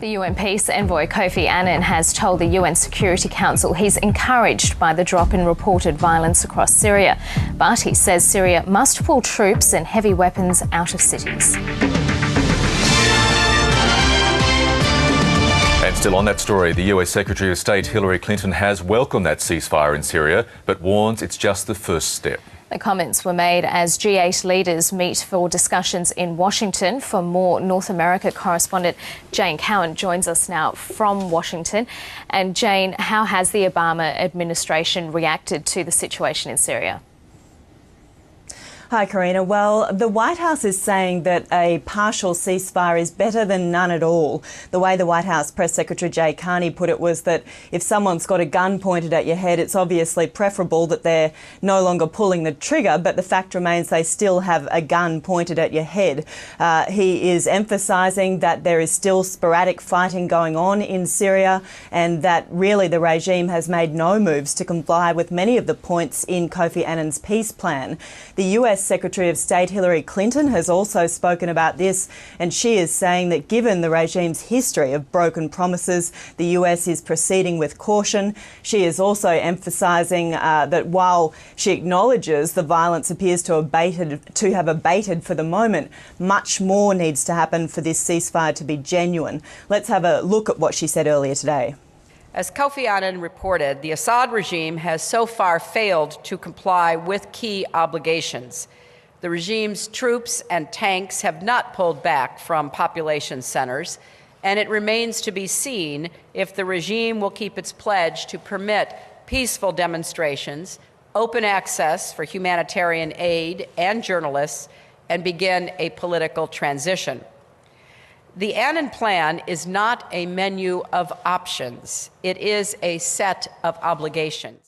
The UN Peace Envoy Kofi Annan has told the UN Security Council he's encouraged by the drop in reported violence across Syria, but he says Syria must pull troops and heavy weapons out of cities. And still on that story, the US Secretary of State Hillary Clinton has welcomed that ceasefire in Syria, but warns it's just the first step. The comments were made as G8 leaders meet for discussions in Washington. For more, North America correspondent Jane Cowan joins us now from Washington. And Jane, how has the Obama administration reacted to the situation in Syria? Hi, Karina. Well, the White House is saying that a partial ceasefire is better than none at all. The way the White House Press Secretary Jay Carney put it was that if someone's got a gun pointed at your head, it's obviously preferable that they're no longer pulling the trigger, but the fact remains they still have a gun pointed at your head. He is emphasising that there is still sporadic fighting going on in Syria and that really the regime has made no moves to comply with many of the points in Kofi Annan's peace plan. The US Secretary of State Hillary Clinton has also spoken about this, and she is saying that given the regime's history of broken promises, the US is proceeding with caution. She is also emphasising that while she acknowledges the violence appears to have abated for the moment, much more needs to happen for this ceasefire to be genuine. Let's have a look at what she said earlier today. As Kofi Annan reported, the Assad regime has so far failed to comply with key obligations. The regime's troops and tanks have not pulled back from population centers, and it remains to be seen if the regime will keep its pledge to permit peaceful demonstrations, open access for humanitarian aid and journalists, and begin a political transition. The Annan Plan is not a menu of options. It is a set of obligations.